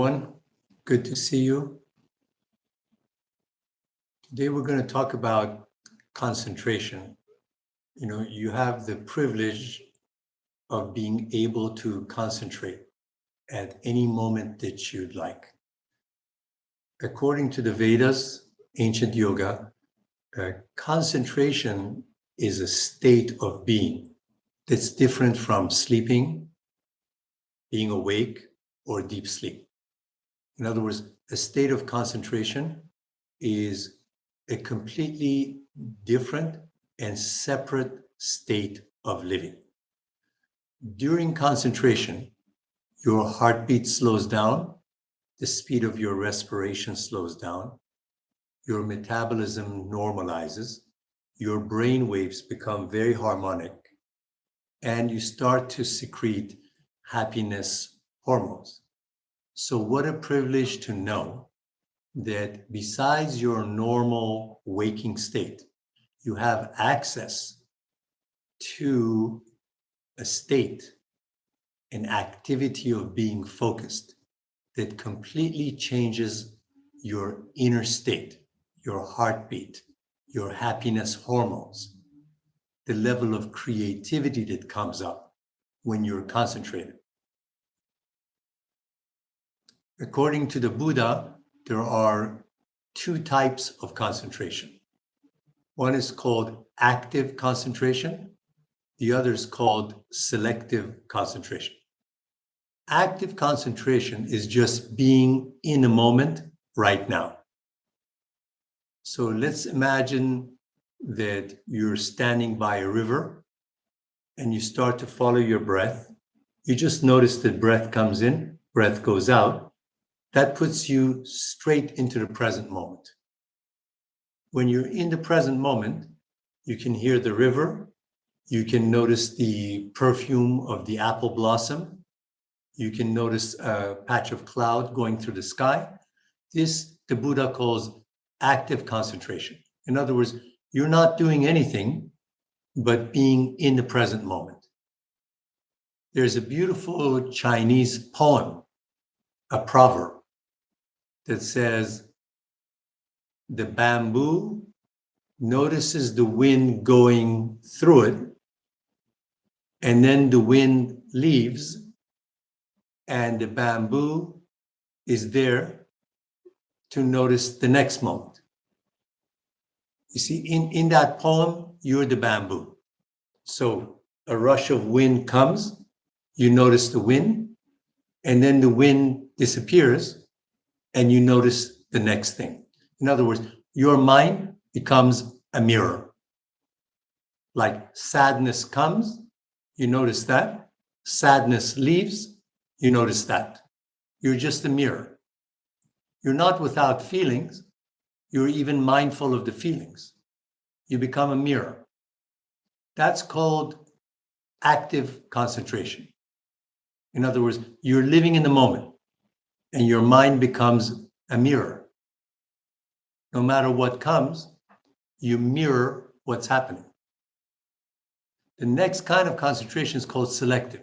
Everyone, good to see you. Today we're going to talk about concentration. You have the privilege of being able to concentrate at any moment that you'd like. According to the Vedas, ancient yoga, concentration is a state of being that's different from sleeping, being awake, or deep sleep. In other words, a state of concentration is a completely different and separate state of living. During concentration, your heartbeat slows down, the speed of your respiration slows down, your metabolism normalizes, your brain waves become very harmonic, and you start to secrete happiness hormones. So what a privilege to know that besides your normal waking state, you have access to a state, an activity of being focused that completely changes your inner state, your heartbeat, your happiness hormones, the level of creativity that comes up when you're concentrated. According to the Buddha, there are two types of concentration. One is called active concentration. The other is called selective concentration. Active concentration is just being in the moment right now. So let's imagine that you're standing by a river and you start to follow your breath. You just notice that breath comes in, breath goes out. That puts you straight into the present moment. When you're in the present moment, you can hear the river, you can notice the perfume of the apple blossom, you can notice a patch of cloud going through the sky. This, the Buddha calls active concentration. In other words, you're not doing anything but being in the present moment. There's a beautiful Chinese poem, a proverb, that says, the bamboo notices the wind going through it, and then the wind leaves, and the bamboo is there to notice the next moment. You see, in that poem, you're the bamboo. So a rush of wind comes, you notice the wind, and then the wind disappears, and you notice the next thing. In other words, your mind becomes a mirror. Like sadness comes, you notice that. Sadness leaves, you notice that. You're just a mirror. You're not without feelings. You're even mindful of the feelings. You become a mirror. That's called active concentration. In other words, you're living in the moment, and your mind becomes a mirror. No matter what comes, you mirror what's happening. The next kind of concentration is called selective.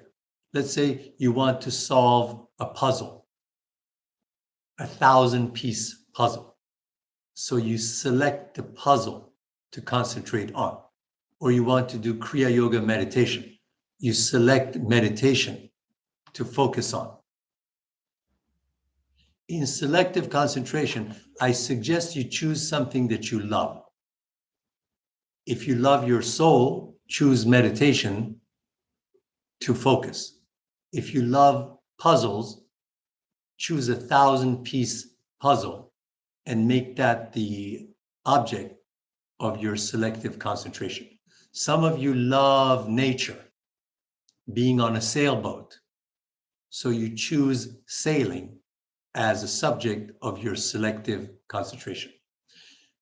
Let's say you want to solve a puzzle, 1,000-piece puzzle. So you select the puzzle to concentrate on. Or you want to do Kriya Yoga meditation. You select meditation to focus on. In selective concentration, I suggest you choose something that you love. If you love your soul, choose meditation to focus. If you love puzzles, choose 1,000-piece puzzle and make that the object of your selective concentration. Some of you love nature, being on a sailboat. So you choose sailing as a subject of your selective concentration.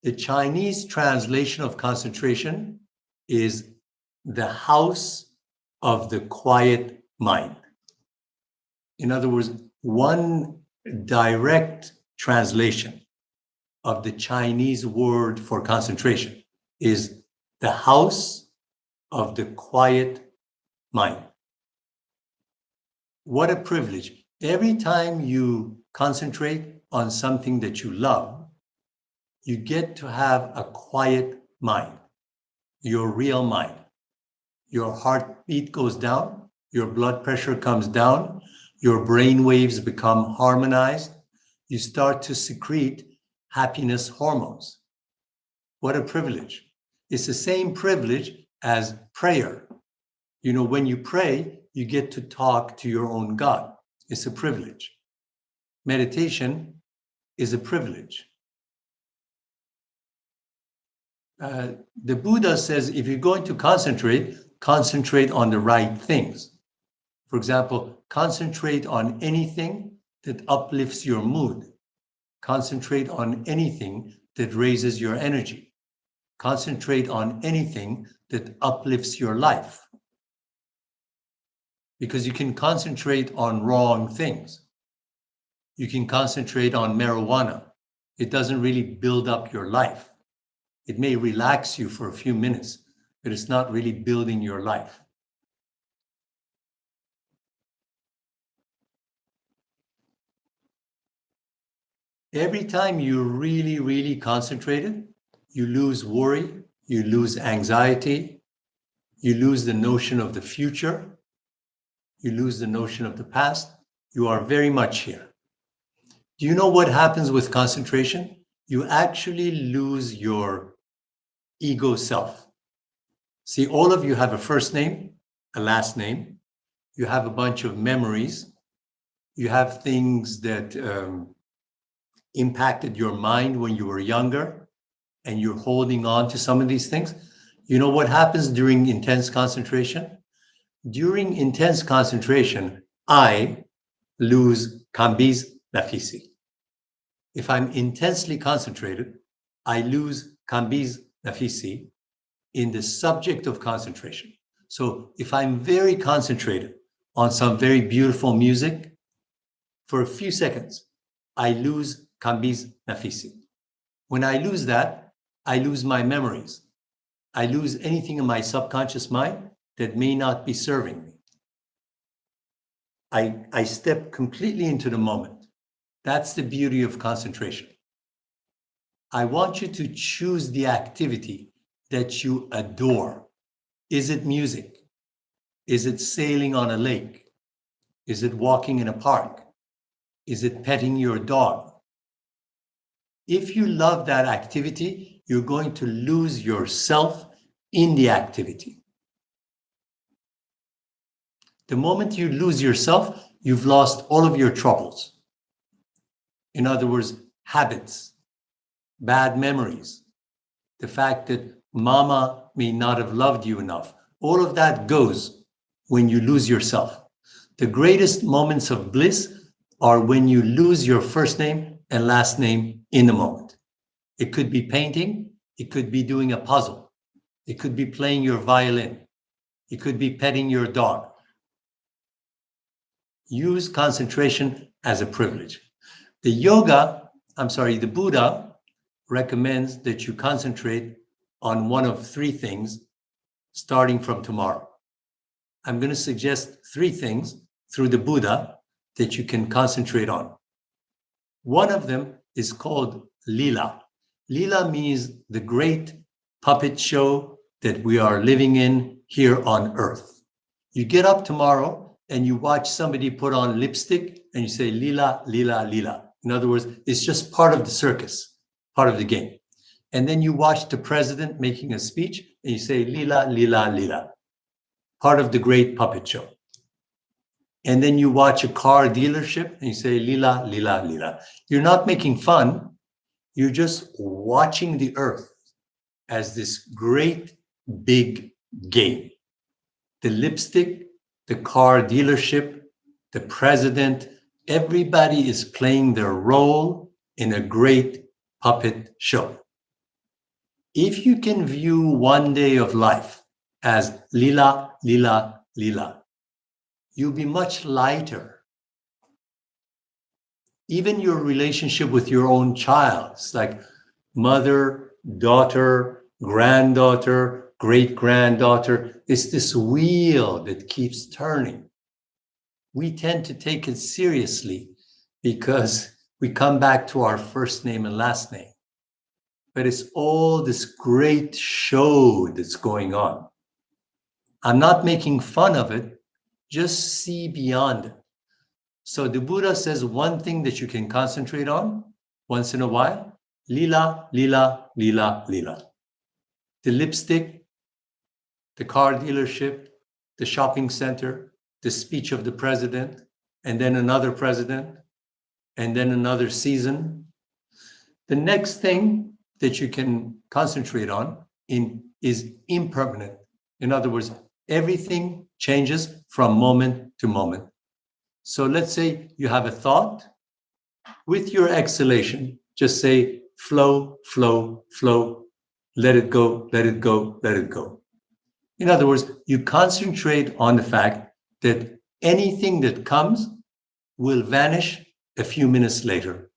The Chinese translation of concentration is the house of the quiet mind. In other words, one direct translation of the Chinese word for concentration is the house of the quiet mind. What a privilege. Every time you concentrate on something that you love, you get to have a quiet mind, your real mind. Your heartbeat goes down, your blood pressure comes down, your brain waves become harmonized. You start to secrete happiness hormones. What a privilege. It's the same privilege as prayer. You know, when you pray, you get to talk to your own God. It's a privilege. Meditation is a privilege. The Buddha says if you're going to concentrate on the right things. For example, concentrate on anything that uplifts your mood. Concentrate on anything that raises your energy. Concentrate on anything that uplifts your life. Because you can concentrate on wrong things. You can concentrate on marijuana. It doesn't really build up your life. It may relax you for a few minutes, but it's not really building your life. Every time you're really, really concentrated, you lose worry, you lose anxiety, you lose the notion of the future, you lose the notion of the past. You are very much here. Do you know what happens with concentration? You actually lose your ego self. See, all of you have a first name, a last name. You have a bunch of memories. You have things that impacted your mind when you were younger, and you're holding on to some of these things. You know what happens during intense concentration? During intense concentration, I lose Kambiz Nafisi. If I'm intensely concentrated, I lose Kambiz Nafisi in the subject of concentration. So if I'm very concentrated on some very beautiful music, for a few seconds, I lose Kambiz Nafisi. When I lose that, I lose my memories. I lose anything in my subconscious mind that may not be serving me. I step completely into the moment. That's the beauty of concentration. I want you to choose the activity that you adore. Is it music? Is it sailing on a lake? Is it walking in a park? Is it petting your dog? If you love that activity, you're going to lose yourself in the activity. The moment you lose yourself, you've lost all of your troubles. In other words, habits, bad memories, the fact that mama may not have loved you enough. All of that goes when you lose yourself. The greatest moments of bliss are when you lose your first name and last name in the moment. It could be painting, it could be doing a puzzle, it could be playing your violin, it could be petting your dog. Use concentration as a privilege. The Buddha recommends that you concentrate on one of three things starting from tomorrow. I'm going to suggest three things through the Buddha that you can concentrate on. One of them is called Lila. Lila means the great puppet show that we are living in here on earth. You get up tomorrow and you watch somebody put on lipstick and you say, Lila, Lila, Lila. In other words, it's just part of the circus, part of the game. And then you watch the president making a speech and you say, Lila, Lila, Lila, part of the great puppet show. And then you watch a car dealership and you say, Lila, Lila, Lila. You're not making fun. You're just watching the earth as this great big game. The lipstick, the car dealership, the president, everybody is playing their role in a great puppet show. If you can view one day of life as Lila, Lila, Lila, you'll be much lighter. Even your relationship with your own child, it's like mother, daughter, granddaughter, great-granddaughter. It's this wheel that keeps turning. We tend to take it seriously because we come back to our first name and last name. But it's all this great show that's going on. I'm not making fun of it, just see beyond it. So the Buddha says one thing that you can concentrate on once in a while, lila, lila, lila, lila. The lipstick, the car dealership, the shopping center, the speech of the president, and then another president, and then another season. The next thing that you can concentrate on is impermanent. In other words, everything changes from moment to moment. So let's say you have a thought. With your exhalation, just say flow, flow, flow. Let it go, let it go, let it go. In other words, you concentrate on the fact that anything that comes will vanish a few minutes later.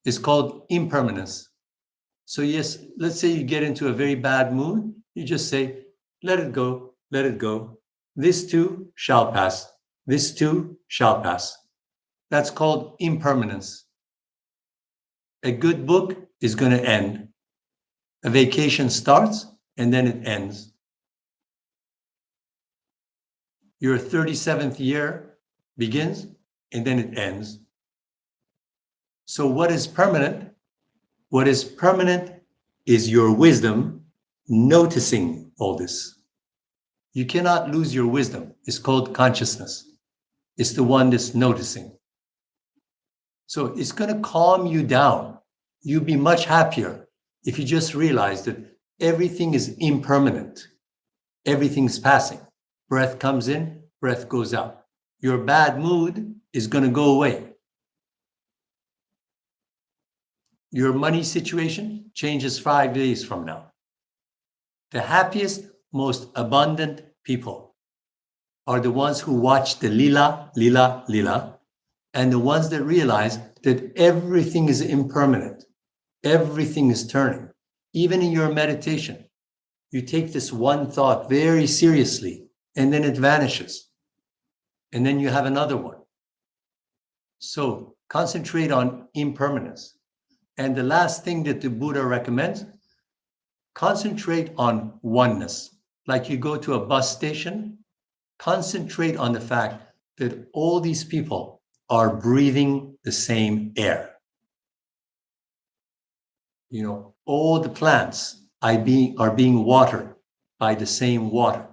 It's called impermanence. So yes, let's say you get into a very bad mood. You just say, let it go, let it go. This too shall pass. This too shall pass. That's called impermanence. A good book is going to end. A vacation starts and then it ends. Your 37th year begins and then it ends. So what is permanent? What is permanent is your wisdom noticing all this. You cannot lose your wisdom. It's called consciousness. It's the one that's noticing. So it's going to calm you down. You'll be much happier if you just realize that everything is impermanent. Everything's passing. Breath comes in, breath goes out. Your bad mood is going to go away. Your money situation changes 5 days from now. The happiest, most abundant people are the ones who watch the lila, lila, lila, and the ones that realize that everything is impermanent. Everything is turning. Even in your meditation, you take this one thought very seriously, and then it vanishes. And then you have another one. So concentrate on impermanence. And the last thing that the Buddha recommends, concentrate on oneness. Like you go to a bus station, concentrate on the fact that all these people are breathing the same air. You know, all the plants are being watered by the same water.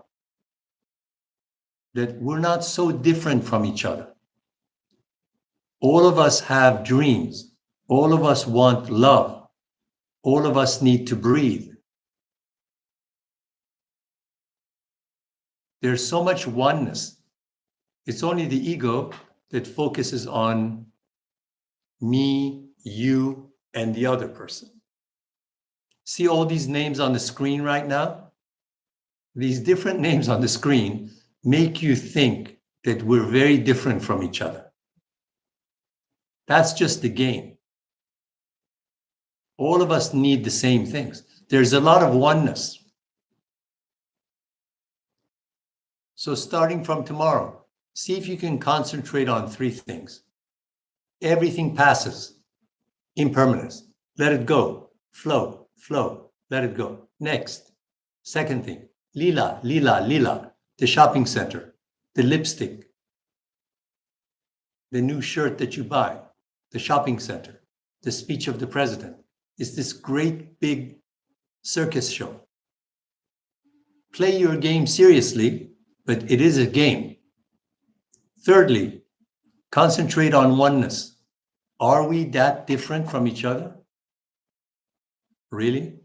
That we're not so different from each other. All of us have dreams. All of us want love. All of us need to breathe. There's so much oneness. It's only the ego that focuses on me, you, and the other person. See all these names on the screen right now? These different names on the screen make you think that we're very different from each other. That's just the game. All of us need the same things. There's a lot of oneness. So starting from tomorrow, see if you can concentrate on 3 things. Everything passes. Impermanence. Let it go. Flow, flow. Let it go. Next. Second thing. Lila, lila, lila. The shopping center. The lipstick. The new shirt that you buy. The shopping center. The speech of the president. It's this great big circus show. Play your game seriously, but it is a game. Thirdly, concentrate on oneness. Are we that different from each other? Really?